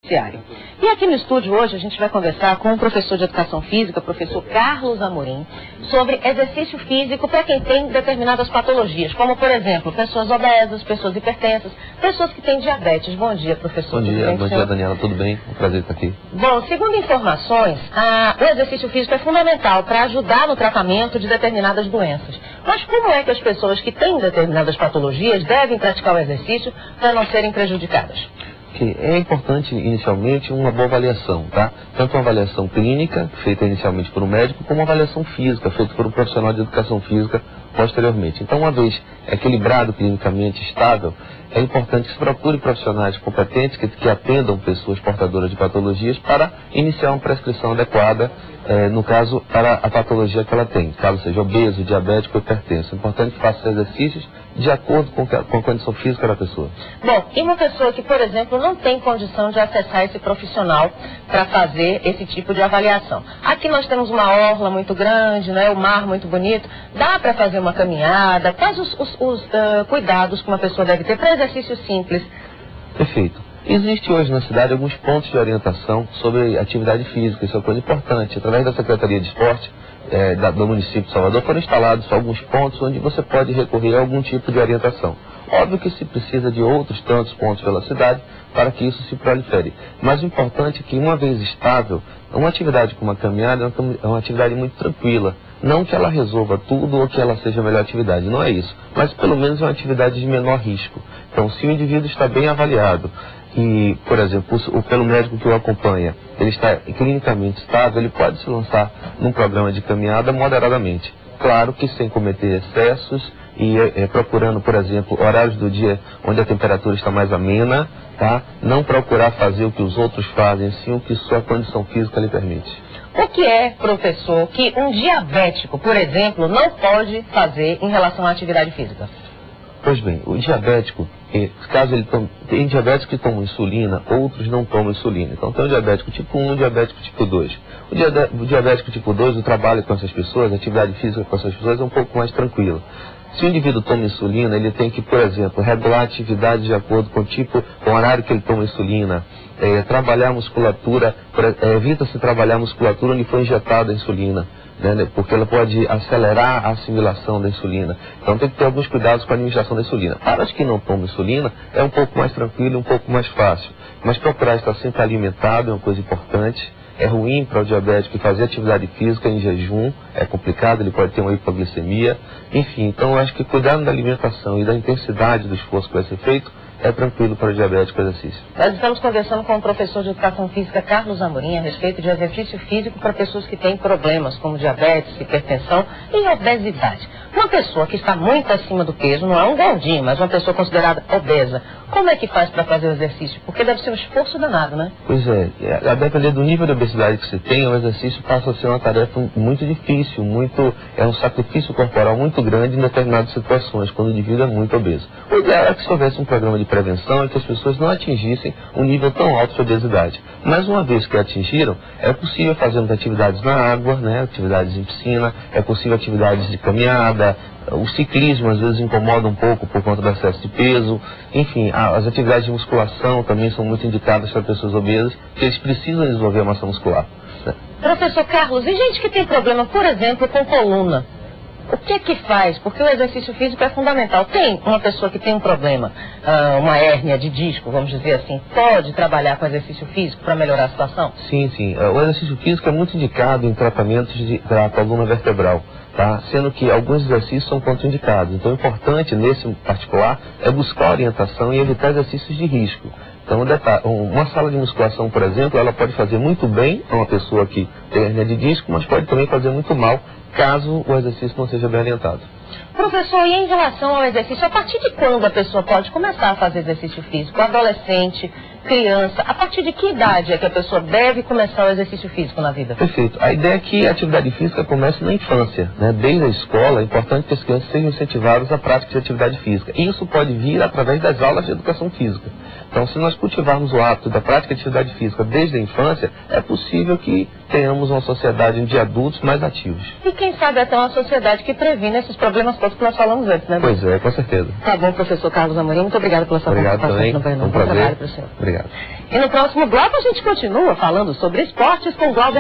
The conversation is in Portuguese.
E aqui no estúdio hoje a gente vai conversar com o professor de Educação Física, professor Carlos Amorim, sobre exercício físico para quem tem determinadas patologias, como por exemplo, pessoas obesas, pessoas hipertensas, pessoas que têm diabetes. Bom dia, professor. Bom dia, Daniela, tudo bem? Um prazer estar aqui. Bom, segundo informações, o exercício físico é fundamental para ajudar no tratamento de determinadas doenças. Mas como é que as pessoas que têm determinadas patologias devem praticar o exercício para não serem prejudicadas? É importante, inicialmente, uma boa avaliação, tá? Tanto uma avaliação clínica, feita inicialmente por um médico, como uma avaliação física, feita por um profissional de educação física posteriormente. Então, uma vez equilibrado clinicamente, estável, é importante que se procure profissionais competentes que atendam pessoas portadoras de patologias para iniciar uma prescrição adequada, no caso, para a patologia que ela tem, caso seja obeso, diabético ou hipertenso. É importante que faça exercícios de acordo com a condição física da pessoa. Bom, e uma pessoa que, por exemplo, não tem condição de acessar esse profissional para fazer esse tipo de avaliação. Aqui nós temos uma orla muito grande, né, o mar muito bonito, dá para fazer uma caminhada? Quais os cuidados que uma pessoa deve ter para exercícios simples? Perfeito. Existe hoje na cidade alguns pontos de orientação sobre atividade física, isso é uma coisa importante. Através da Secretaria de Esporte do município de Salvador foram instalados alguns pontos onde você pode recorrer a algum tipo de orientação. Óbvio que se precisa de outros tantos pontos pela cidade para que isso se prolifere. Mas o importante é que, uma vez estável, uma atividade como a caminhada é uma atividade muito tranquila. Não que ela resolva tudo ou que ela seja a melhor atividade, não é isso. Mas pelo menos é uma atividade de menor risco. Então, se o indivíduo está bem avaliado e, por exemplo, pelo médico que o acompanha, ele está clinicamente estável, ele pode se lançar num programa de caminhada moderadamente. Claro que sem cometer excessos e procurando, por exemplo, horários do dia onde a temperatura está mais amena, tá? Não procurar fazer o que os outros fazem, sim o que sua condição física lhe permite. O que é, professor, que um diabético, por exemplo, não pode fazer em relação à atividade física? Pois bem, o diabético, caso ele tome, tem diabéticos que tomam insulina, outros não tomam insulina. Então tem o diabético tipo 1 e o diabético tipo 2. O diabético tipo 2, o trabalho com essas pessoas, a atividade física com essas pessoas é um pouco mais tranquilo. Se o indivíduo toma insulina, ele tem que, por exemplo, regular a atividade de acordo com o horário que ele toma insulina, trabalhar a musculatura, evita-se trabalhar a musculatura onde foi injetada a insulina, né, porque ela pode acelerar a assimilação da insulina. Então tem que ter alguns cuidados com a administração da insulina. Para os que não tomam insulina, é um pouco mais tranquilo e um pouco mais fácil. Mas procurar estar sempre alimentado é uma coisa importante. É ruim para o diabético fazer atividade física em jejum, é complicado, ele pode ter uma hipoglicemia. Enfim, então eu acho que cuidar da alimentação e da intensidade do esforço que vai ser feito é tranquilo para o diabético o exercício. Nós estamos conversando com o professor de Educação Física Carlos Amorim a respeito de exercício físico para pessoas que têm problemas como diabetes, hipertensão e obesidade. Uma pessoa que está muito acima do peso, não é um gordinho, mas uma pessoa considerada obesa, como é que faz para fazer o exercício? Porque deve ser um esforço danado, né? Pois a depender do nível de obesidade que você tem, o exercício passa a ser uma tarefa muito difícil, é um sacrifício corporal muito grande em determinadas situações, quando o indivíduo é muito obeso. O ideal é que se houvesse um programa de prevenção e que as pessoas não atingissem um nível tão alto de obesidade. Mas uma vez que atingiram, é possível fazer atividades na água, né, atividades em piscina, é possível atividades de caminhada. O ciclismo às vezes incomoda um pouco por conta do excesso de peso. Enfim, as atividades de musculação também são muito indicadas para pessoas obesas, que eles precisam desenvolver a massa muscular, né? Professor Carlos, e gente que tem problema, por exemplo, com coluna? O que que faz? Porque o exercício físico é fundamental. Tem uma pessoa que tem um problema, uma hérnia de disco, vamos dizer assim, pode trabalhar com exercício físico para melhorar a situação? Sim, sim. O exercício físico é muito indicado em tratamentos da coluna vertebral, tá? Sendo que alguns exercícios são contraindicados. Então o importante, nesse particular, é buscar orientação e evitar exercícios de risco. Então, uma sala de musculação, por exemplo, ela pode fazer muito bem a uma pessoa que tem hérnia de disco, mas pode também fazer muito mal, caso o exercício não seja bem orientado. Professor, e em relação ao exercício, a partir de quando a pessoa pode começar a fazer exercício físico? Adolescente, criança, a partir de que idade é que a pessoa deve começar o exercício físico na vida? Perfeito. A ideia é que a atividade física comece na infância, né? Desde a escola, é importante que as crianças sejam incentivadas à prática de atividade física. E isso pode vir através das aulas de educação física. Então, se nós cultivarmos o hábito da prática de atividade física desde a infância, é possível que tenhamos uma sociedade de adultos mais ativos. E quem sabe até uma sociedade que previne esses problemas todos que nós falamos antes, né? Pois é, com certeza. Tá bom, professor Carlos Amorim, muito obrigado pela sua participação também. no Pernambuco. Um prazer. Bom trabalho para o senhor. Obrigado. E no próximo bloco a gente continua falando sobre esportes com Glauber